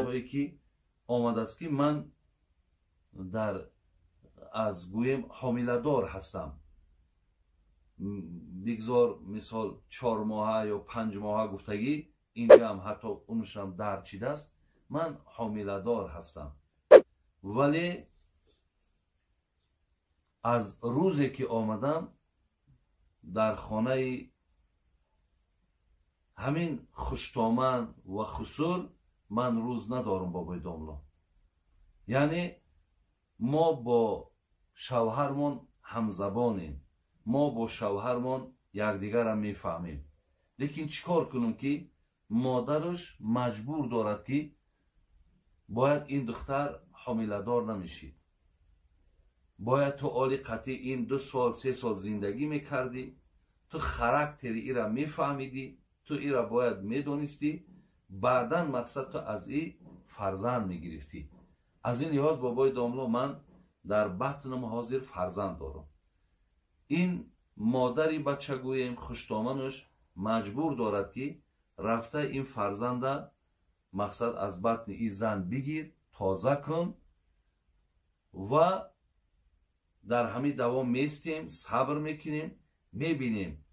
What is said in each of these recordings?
تویی که آمده است که من در از گویم حامله‌دار هستم. بگذار مثال 4 ماهه یا 5 ماهه گفتگی، اینجا هم حتی اونش هم در چیده است، من حامله‌دار هستم. ولی از روزی که آمدم در خانه همین خوشتامن و خسور من روز ندارم بابای داملا. یعنی ما با شوهرمون همزبانیم، ما با شوهرمون یکدیگر را میفهمیم. لیکن چیکار کنیم که مادرش مجبور دارد که باید این دختر حامله‌دار نمیشید، باید تو عالی قطعی این 2 سال 3 سال زندگی میکردی، تو خراکتری ای را میفهمیدی، تو ای را باید میدونستی، بعدا مقصد تو از این فرزند میگرفتی. از این لحاظ بابای داملا من در بطنم حاضر فرزند دارم. این مادری بچه گویم خوشتامنش مجبور دارد که رفته این فرزنده مقصد از بطن این زن بگیر، تازه کن و در همین دوام میستیم، صبر میکنیم، میبینیم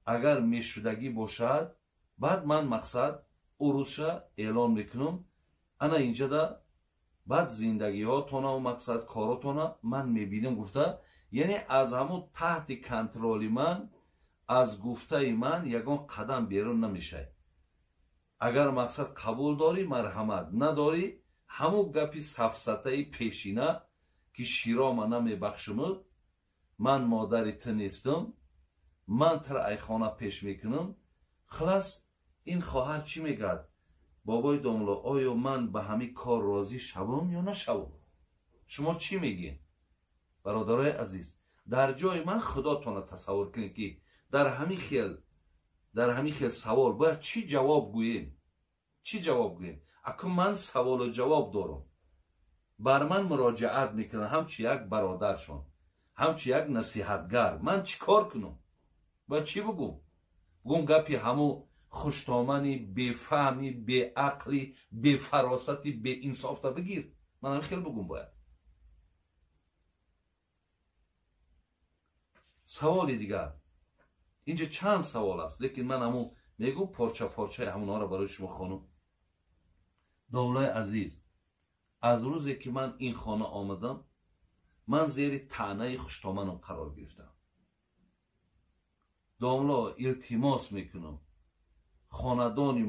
اگر میشدگی باشد، بعد من مقصد عروسش اعلان میکنم، انا اینجا دا بعد زندگی ها تونا و مقصد کاراتونا من میبینم گفته. یعنی از همون تحت کنترل من، از گفته من یگان قدم بیرون نمیشه. اگر مقصد قبول داری مرحمت، نداری همون گپی سفسطه پیشینه که شیرا من نمیبخشمد، من مادری تو نیستم، من تر ای خانه پیش میکنم. خلاص این خواهر چی میگد؟ بابای داملا آیا من به همین کار راضی شوم یا نشوم؟ شما چی میگین برادرای عزیز؟ در جای من خداتون تصور کنید که در همین خیل سوال باید چی جواب گوییم؟ چی جواب گوییم؟ اکنون من سوال و جواب دارم، بر من مراجعت میکنن همچی یک برادرشون، همچی یک نصیحتگر. من چی کار کنم؟ باید چی بگم؟ بگم گپی همو خوشتامنی، بفهمی، به عقلی، به فراستی، به انصاف تا بگیر؟ من هم خیلی بگم باید. سوال دیگر اینجا چند سوال است، لیکن من همون میگم پارچه پارچه همونا را برای شما خانم. داملای عزیز، از روزی که من این خانه آمدم، من زیر طعنه خوشتامنم قرار گرفتم. داملا التماس میکنم خاندان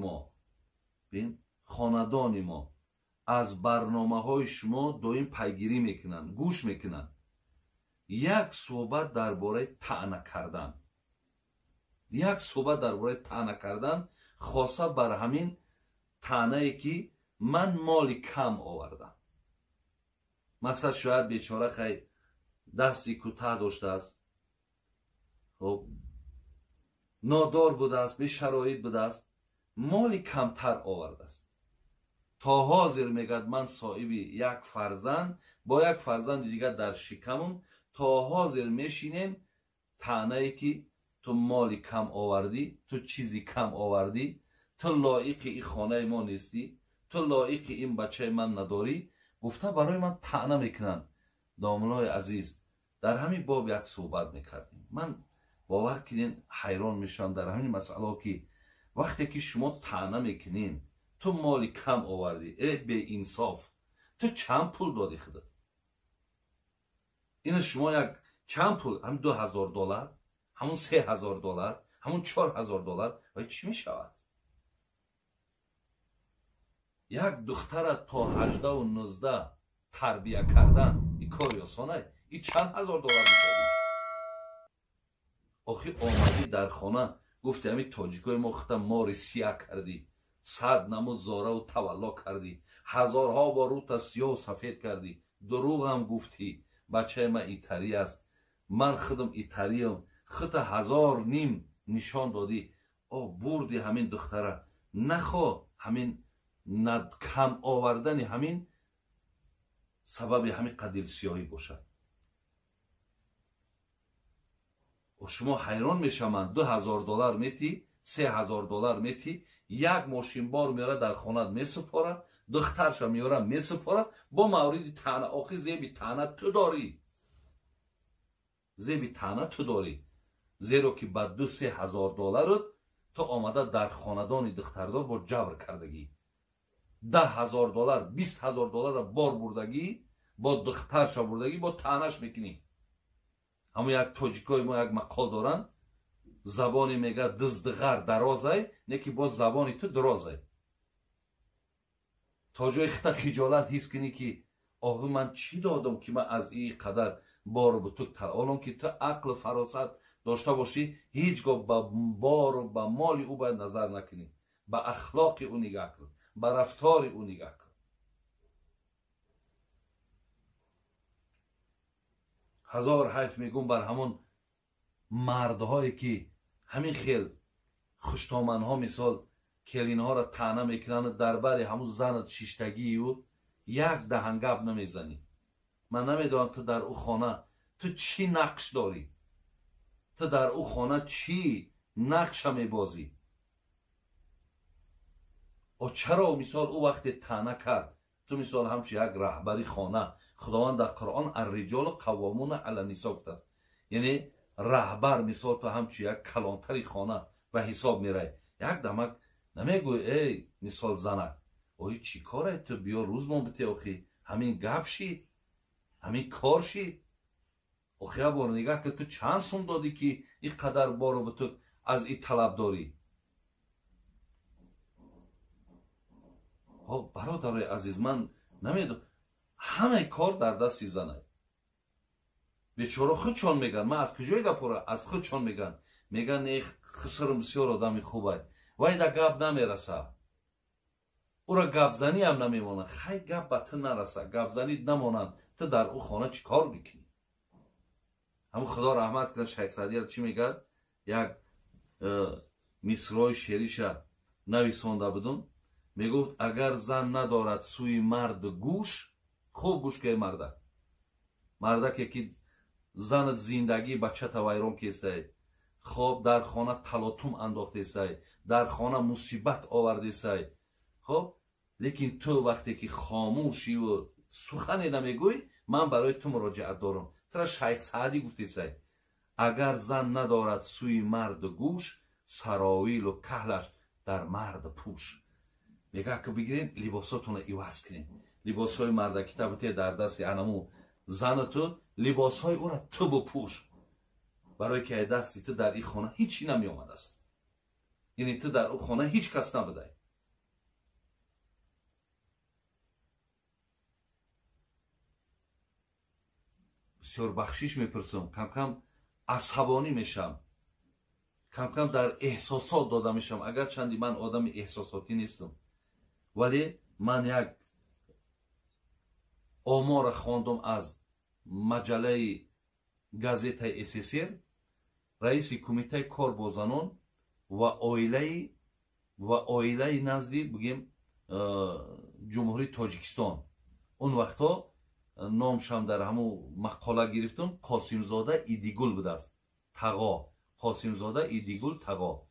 ما از برنامه های شما دائم پیگیری میکنن، گوش میکنن. یک صحبت درباره طعنه کردن، خاصه بر همین طعنه ای که من مالی کم آوردم. مقصد شاید بیچاره خیلی دستی کوتاه داشته است، خب نادار بوده است، به شرایط بوده است، مالی کمتر آورده است. تا حاضر میگد من صاحب یک فرزند با یک فرزند دیگر در شکمم، تا حاضر میشینیم طعنه ای که تو مالی کم آوردی، تو چیزی کم آوردی، تو لایق این خانه ما نیستی، تو لایق این بچه من نداری، گفته برای من طعنه میکنن. داملای عزیز، در همین باب یک صحبت میکردیم. من باور کنین حیران میشم در همین مسئله که وقتی که شما طعنه میکنین تو مالی کم آوردی، ای به انصاف، تو چند پول دادی خودت؟ این شما یک چند پول، هم $2000، همون $3000، همون $4000 و چی میشود؟ یک دختر تا 18 و 19 تربیه کردن این کاری آسانه؟ این چند $1000 میشود؟ آخی آمدی در خانه گفتی همین تاجیکای ما خودم ماری سیاه کردی، 100 نمود زاره و تولا کردی، هزارها با روت سیاه و سفید کردی، دروغ هم گفتی بچه من ایتری است، من خودم ایتریم، خودت 1000 نشان دادی. بردی همین دختره، نخوا همین کم آوردن همین سبب همین قدیل سیاهی باشد. و شما حیران میشم من $2000 میتی $3000 میتی، یک ماشین بار میاره در خانه میسپاره، دخترش میاره میسپاره. با مورد تنه آخی زیبی تنه تو داری، زیبی تنه تو داری، زیرا که با $2-3,000 تو آمده در خاندان دختردار با جبر کردگی، $10,000 $20,000 بار بردگی، با دخترش بردگی، با تنش میکنی. همون یک توجیکای ما یک مقال دارن، زبانی میگه دزدغر درازه، نه که با زبانی تو درازه. تا جای خجالت حس کنی که آقا من چی دادم که من از این قدر بار به تو الان که تو عقل فراست داشته باشی، هیچگاه به بار و به مال او باید نظر نکنی، به اخلاق او نگاه کن، به رفتار او نگاه کن. هزار حیف میگم بر همون مردهایی که همین خیل خوشتامنها مثال کلینها را تنه میکنن در بر همون زن شیشتگی و یک دهنگب نمیزنی. من نمیدونم تو در او خانه تو چی نقش داری، تو در او خانه چی نقش میبازی. و چرا مثال او وقت تنه کرد تو مثال همچی یک رهبری خانه، خداوند در قرآن الرجال قوامون علی النساء گفته است، یعنی رهبر مثال تو همچی یک کلانتری خانه به حساب میره. یک دمک نمیگوی ای مثال زنک اوی چی کاره تو بیا روز ما بتی آخی همین گپ شی همین کار شی. آخی بار نگاه که تو چند سوم دادی که این قدر بارو به تو از این طلب داری. برادر عزیز من نمیدونم، همه کار در دستی زنه. بیچاره خودشان میگن، من از کجای گپوره از خودشان میگن، میگن ای خسرم بسیار آدمی خوبه وای در گپ نمیرسه، او را گپ زنی هم نمیمانه. خیلی گپ به تو نرسه، گپ زنی نمانن، تو در او خانه چی کار میکنی؟ همون خدا رحمت کنه شیخ سعدی چی میگه؟ یک مصرای شعریش نویسانده بدون، میگفت اگر زن ندارد سوی مرد گوش، خوب گوش که مرده که زن زندگی بچه تا ویران کیسته، خب در خانه تلاطم انداخته سای، در خانه مصیبت آورده سای. خب لیکن تو وقتی که خاموشی و سخنی نمیگوی، من برای تو مراجعت دارم. ترا شیخ سعدی گفته سای اگر زن ندارد سوی مرد گوش، سراویل و کهلش در مرد پوش. میگه که بگیرین لباساتون ایواز کنین، لباسای مردکی تبتی در دست انمو زن تو، لباسای او را تو بپوش، برای که دستی تو در این خانه هیچی نمی آمد است. یعنی تو در اون خانه هیچ کس نبوده. بسیار بخشش میپرسم، کم کم عصبانی میشم، کم کم در احساسات داده میشم. اگر چندی من آدم احساساتی نیستم، ولی من یک آمار خواندم از مجله گازیته اسیسیر، رئیس کمیته کار با زنان و آیله نزدی بگیم جمهوری تاجیکستان، اون وقتا نامشم در همون مقاله گرفتم، قاسمزاده ایدیگل بوده است، تقا قاسمزاده ایدیگل تقا.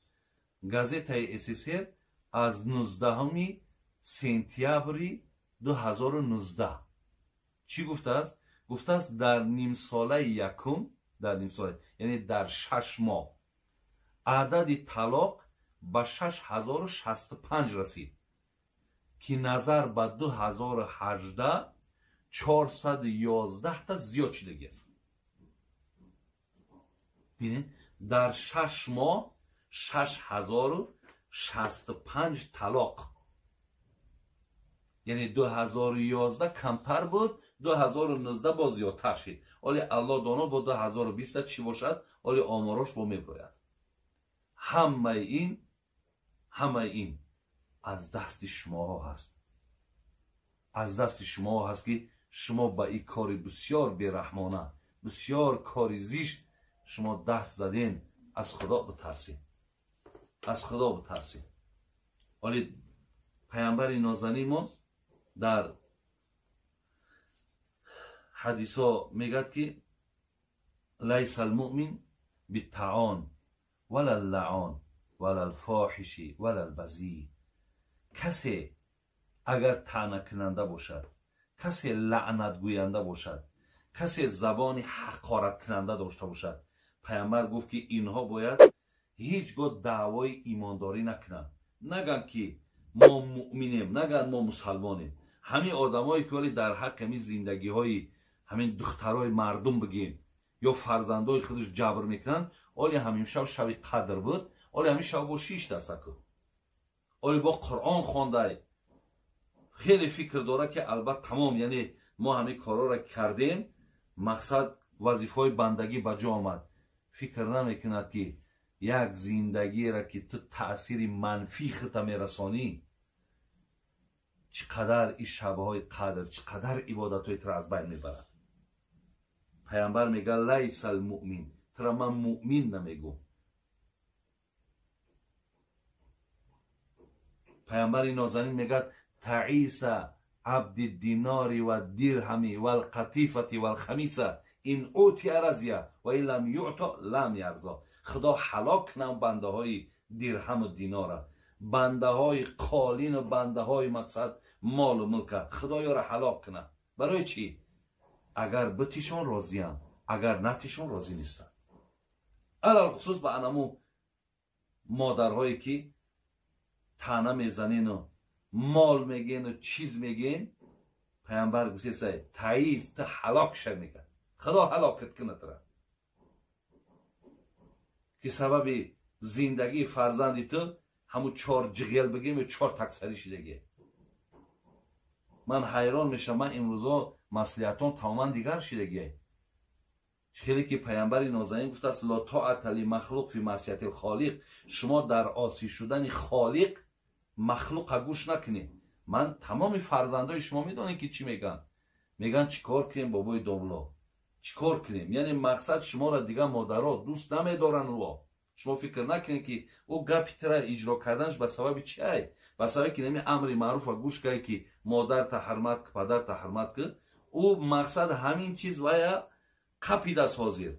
گازیته اسیسیر از 19 سپتامبر 2019 چی گفته است؟ گفته است در نیم ساله یکم، در نیم ساله یعنی در 6 ماه عدد طلاق به 6065 رسید که نظر به 2018 411 تا زیاد شدگی است. ببینید در 6 ماه 6065 طلاق، یعنی 2011 کمتر بود، 2019 با زیادتر شد. ولی الله دانا با 2020 چی باشد، ولی آماراش با میبراید. همه این از دست شما هست، از دست شما هست که شما با این کار بسیار بیرحمانه، بسیار کار زشت شما دست زدین. از خدا بترسید، از خدا بترسید. ولی پیامبر نازنینمون در حدیث ها میگد که لیس المؤمن بالطعان ولا اللعان ولا الفاحش ولا البذیء. کسی اگر طعنه کننده باشد، کسی لعنت گوینده باشد، کسی زبان حقارت کننده داشته باشد، پیامبر گفت که اینها باید هیچگاه دعوای ایمانداری نکنند. نگن که ما مؤمنیم، نگن ما مسلمانیم. همین آدمایی که ولی در حق همین زندگی های همین دخترای مردم بگیم یا فرزندای خودش جبر میکنن، ولی همین شب قدر بود، ولی همین شب با 6 دسته کو، ولی با قرآن خوانده، خیلی فکر داره که البته تمام، یعنی ما همین کارا را کردیم، مقصد وظیفه بندگی به جا آمد. فکر نمیکند که یک زندگی را که تو تأثیر منفی خطا میرسانی، چقدر این شبهای قدر، چقدر عبادتهای تو از بین میبرد. پیامبر میگه لیس المؤمن، ترا من مؤمن نمیگم. پیامبر نازنین میگه تعیس عبد الدینار و الدرهم و القطیفه و الخمیسه این اوتی رضیه و این لم یعطا لم یرضا. خدا هلاک کنه بنده های درهم و دیناره، بنده های قالین و بنده های مقصد مال و ملک، خدا را هلاک کنه. برای چی؟ اگر بتیشون راضیان، اگر نتیشون راضی نیستن. علال خصوص به انمو مادرهایی که طعنه میزنین و مال میگین و چیز میگین، پیامبر گفته سه تعیز تا هلاک شد، میگه خدا هلاکت کنه تره که سبب زندگی فرزندی تو همو 4 جغیل بگیم و 4 تکسری شدگی. من حیران میشم، من امروزا مسئولیتان تماما دیگر شدگی. خیلی که پیامبر نازنین گفته است لا طاعت لمخلوق فی معصیت الخالق، شما در عاصی شدن خالق مخلوق گوش نکنید. من تمام فرزندای شما میدونید که چی میگن، میگن چیکار کنیم بابای دولا، چیکار کنیم، یعنی مقصد شما را دیگه مادرها دوست نمیدارن. و شما فکر نکنید که او گپی تر اجرا کردنش به سبب چیه، به سبب که نمی امر معروف گوش کنی که مادر ته حرمت که پدر ته حرمت که، او مقصد همین چیز و یا قپی دست حاضر،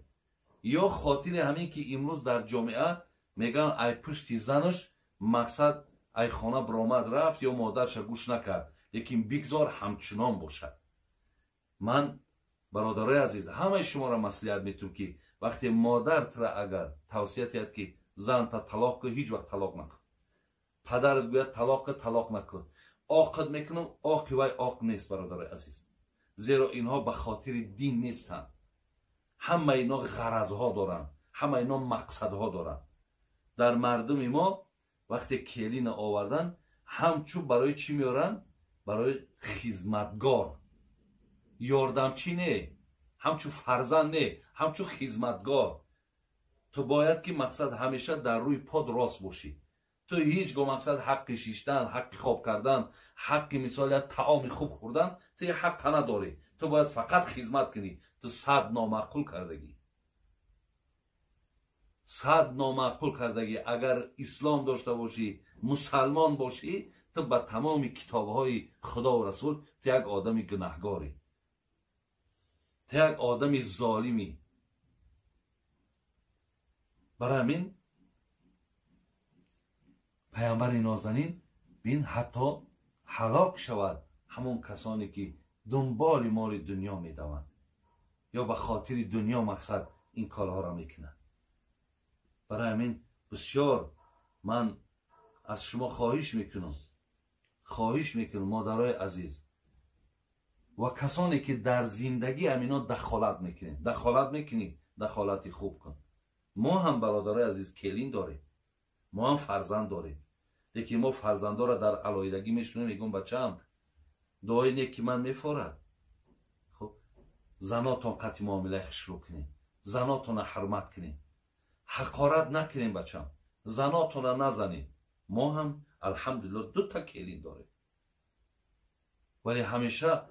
یا خاطر همین که امروز در جامعه میگن ای پشتی زنش مقصد ای خانه برآمد رفت یا مادرش گوش نکرد، لیکن بگذار همچنان باشد. من برادرای عزیز همه شما را مصلحت میتونم که وقتی مادر تر اگر توصیه کرد که زن تا طلاق که هیچ وقت طلاق نکن، پدرت گوید طلاق نکن، عاقد میکنم عاق وای عاق نیست برادرای عزیز، زیرا اینها به خاطر دین نیستند. همه اینا غرضها دارن، همه اینا مقصدها دارن. در مردم ما وقتی کلین آوردن همچو برای چی میارن؟ برای خدمتگار، یاردمچی نه، همچو فرزند نه، همچو خدمتگار. تو باید که مقصد همیشه در روی پاد راست باشی. تو هیچگاه مقصد حق شیشتن، حق خواب کردن، حق مثال طعام خوب خوردن تو یه حق نداری. تو باید فقط خدمت کنی. تو 100 نامعقول کردگی، 100 نامعقول کردگی. اگر اسلام داشته باشی، مسلمان باشی، تو به تمام کتابهای خدا و رسول تو یک آدم گناهگاری، تو یک آدم ظالمی. برای همین پیامبر نازنین بین حتی هلاک شود همون کسانی که دنبال مال دنیا میدوند یا به خاطر دنیا مقصد این کارها را میکنند. برای همین بسیار من از شما خواهش میکنم مادرای عزیز و کسانی که در زندگی امینا دخالت میکنید، دخالتی خوب کن. ما هم برادرای عزیز کلین داریم، ما هم فرزند داریم، لیکن ما فرزندا را در علایدگی میشونیم، میگم بچه‌ام دعای نیکی من میفورد. خب زناتون قطع معامله شروع کنین، زناتون حرمت کنین، حقارت نکنین بچه‌ام، زناتون نزنین. ما هم الحمدلله 2 تا کلین داریم، ولی همیشه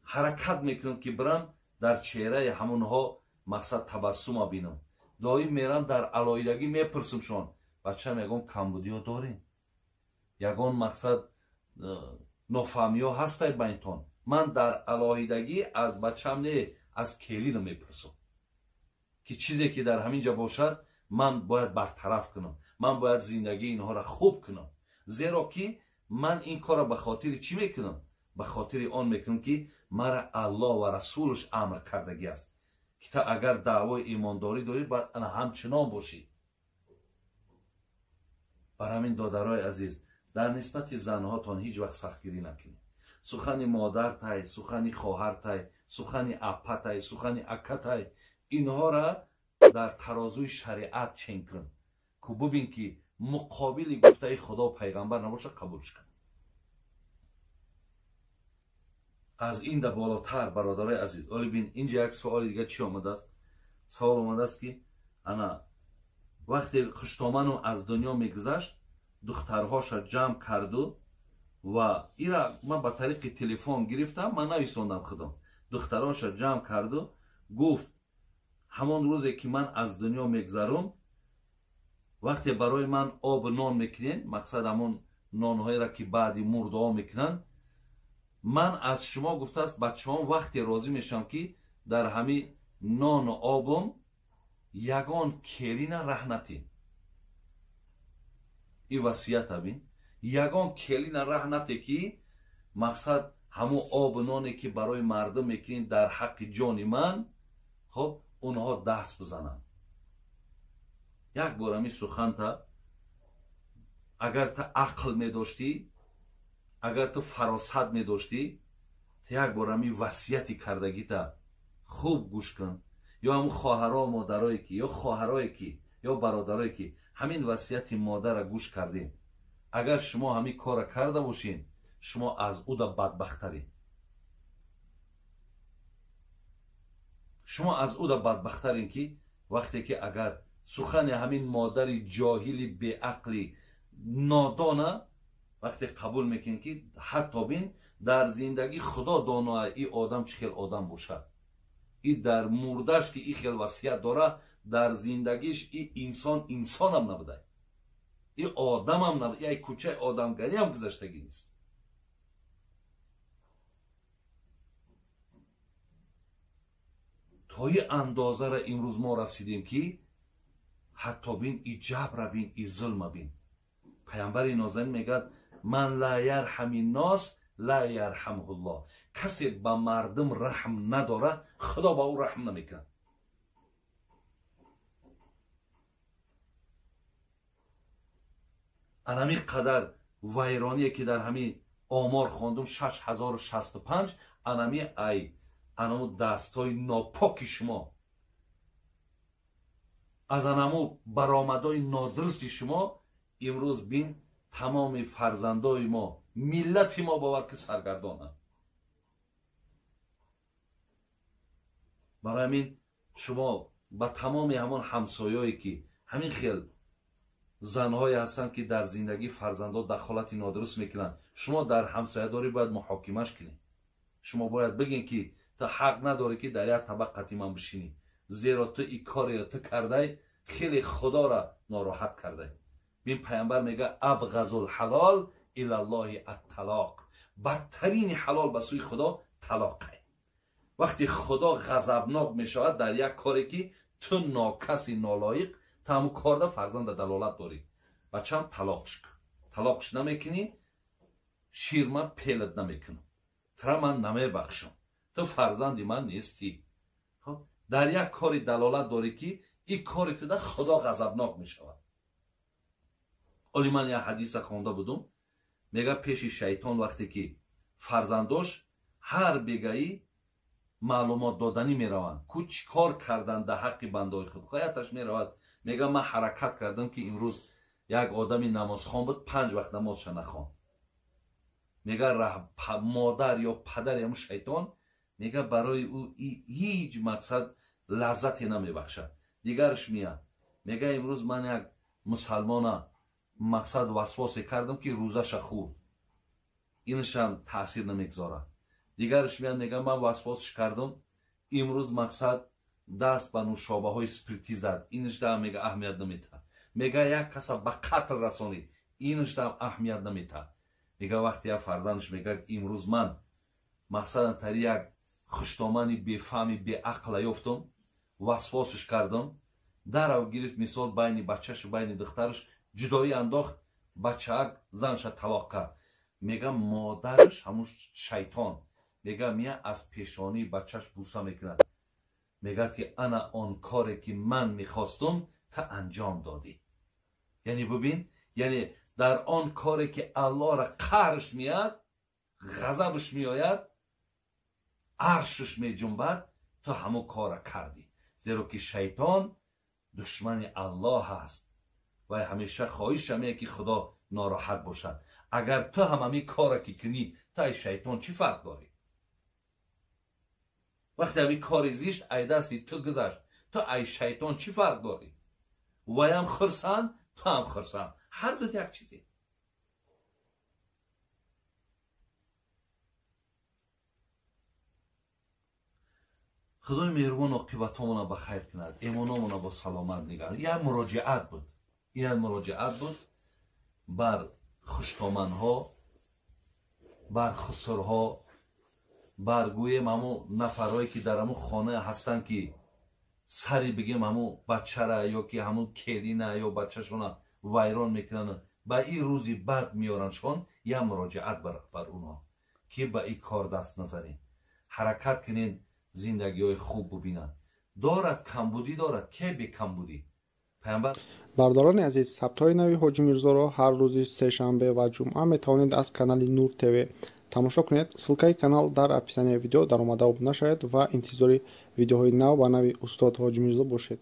حرکت میکنم که برم در چهره همونها مقصد تبسم بینم. دایی میرم در علایدگی میپرسم شون بچه میگم کمبودی ها دارین، یگان مقصد نفهمی ها هسته بینتون. من در علایدگی از بچم نه، از کلی رو میپرسم که چیزی که در همینجا باشد من باید برطرف کنم، من باید زندگی اینها را خوب کنم. زیرا که من این کار را به خاطر چی میکنم؟ به خاطر آن میکنم که مرا الله و رسولش امر کردگی است که تا اگر دعوای ایمانداری داری باید انا همچنان باشی. بر همین دادرای عزیز، در نسبت زنهاتان هیچ وقت سختگیری نکنید. سخن مادر تای، سخن خواهر تای، سخن اپا تای، سخن اکا تای، اینها را در ترازوی شریعت چنگ کن که ببین که مقابل گفته خدا و پیغمبر نباشه، قبولش کن. از این در بالاتر برادرای عزیز، ولی بین اینجا یک سوال دیگه چی آمده است؟ سوال آمده است که انا وقتی خشتامنو از دنیا میگذشت، دخترهاش جمع کردو و ایرا من با طریق تلفن گرفتم، من نویسوندم خودم. دخترهاش جمع کردو گفت همان روزی که من از دنیا میگذرم، وقتی برای من آب نان میکنین، مقصد همون نانهایی را که بعدی مرده میکنن، من از شما گفته است بچه هم وقتی راضی میشم که در همین نان و آبم یگان کلین رحنتی. این وصیت بین یگان کلین رحنتی که مقصد همون آب و نانی که برای مردم میکنین در حق جان من، خب اونها دست بزنن. یک بار همی سخن تا اگر تا عقل می داشتی، اگر تو فراست می داشتی، تا یک بار همی وصیتی کردگی تا خوب گوش کن. یا همون خواهرها و مادرهایی که، یا خواهرهایی که، یا برادرهایی که همین وصیت مادر را گوش کردین، اگر شما همین کار را کرده باشین، شما از او دا بدبخترین. شما از او دا بدبخترین که وقتی که اگر سخن همین مادر جاهلی به عقلی نادانه وقتی قبول میکنین که حتی بین در زندگی خدا دانه این آدم چه خیل آدم باشد، این در مردش که این خیل وصیت داره، در زندگیش این انسان هم نبوده، این آدم هم نبوده، این کوچه آدمگری هم گذشتگی نیست. تا این اندازه را امروز ما رسیدیم که حتی بین ای جبر بین، ای ظلم بین. پیامبر نازنین میگه من لا یرحم الناس لا یرحمه الله. کسی به مردم رحم نداره، خدا با او رحم نمیکنه. انمی قدر ویرانی که در همین آمار خواندم 6065، انمی ای انمو دستای ناپاک شما، از انمو برآمدهای نادرست شما امروز بین تمام فرزندای ما، ملت ما باور که سرگردانند. برای همین شما با تمام همان همسایه‌ای که همین خیل زنهایی هستن که در زندگی فرزندا دخالت نادرست میکنن، شما در همسایه‌داری باید محاکمش کنید. شما باید بگین که تو حق نداری که در یک طبقه من بشینی، زیرا تو این کاری تو کرده خیلی خدا را ناراحت کرده. بین پیامبر میگه ابغض الحلال الی الله الطلاق. بدترین حلال به سوی خدا طلاقه. وقتی خدا غضبناک میشود در یک کاری که تو ناکسی نالایق تو همون کار ده فرزند دلالت داری، بچم طلاقش نمیکنی، شیر من پیلت نمیکنم، ترا من نمیبخشم، تو فرزندی من نیستی. در یک کاری دلالت داری که این کاری تو ده خدا غضبناک میشود. ولی من یک حدیث خوانده بودم، میگه پیش شیطان وقتی که فرزنداش هر بگهی معلومات دادنی میروند که چی کار کردن در حق بندای خود، قایتش میرود میگه من حرکت کردم که امروز یک آدمی نمازخوان بود 5 وقت نمازش نخوان. میگه مادر یا پدر یا شیطان میگه برای او هیچ مقصد لذتی نمیبخشد. دیگرش میگه امروز من یک مسلمان مقصد وسواسی کردم که روزش خورد، اینش هم تاثیر نمیگذاره. دیگرش میگه من وسواسش کردم امروز مقصد دست به نوشابه های سپریتی زد، اینش هم میگه اهمیت نمیده. میگه یک کس به قتل رسانید، اینش هم اهمیت نمیده. میگه وقتی یک فرزندش میگه امروز من مقصد تری یک خشتامنی بیفهمی بی عقل یافتم، وسواسش کردم، در او گرفت مثال بین بچهش و بین دخترش جدایی انداخت، بچه‌ک زنش طلاق کرد. میگه مادرش همون شیطان میگه میاد از پیشانی بچهش بوسه میکنه، میگه که انا آن کاری که من میخواستم تا انجام دادی. یعنی ببین، یعنی در آن کاری که الله را قهرش میاد، غضبش میآید، عرشش میجنبد، تو همون کار کردی. زیرا که شیطان دشمن الله هست و همیشه خواهش میکنه که خدا ناراحت باشد. اگر تو هم همین کار که کنی، تا ای شیطان چی فرق داری؟ وقتی همین کار زیشت ای دستی تو گذشت، تو ای شیطان چی فرق داری؟ و هم خرسند، تو هم خرسند، هر دو یک چیزی. خدای مهربان عاقبتمون به خیر کند، ایمانمون با سلامت نگهدار. یه مراجعت بود، این مراجعت بود بر خوشتامنها، بر خسرها، بر گویم همون نفرهایی که در همون خانه هستن که سری بگیم همون بچه را یا که همون کلینه یا بچه شونه ویران میکنن، به این روزی بد میارنشان. یه مراجعت بر اونها که به این کار دست نزنین، حرکت کنین، زندگی های خوب ببینن. دارد کمبودی دارد، که به کمبودی پیامبر. برداران عزیز، ثبت‌های نوی حاجی میرزا را هر روز سه‌شنبه و جمعه میتوانید از کانال نور تв тамошо кунед. ссилкаи канал дар описанияи видео дар омада обуна шавед ва интизори видеоҳои нав ба нави устод ҳоҷи мирзо бошед.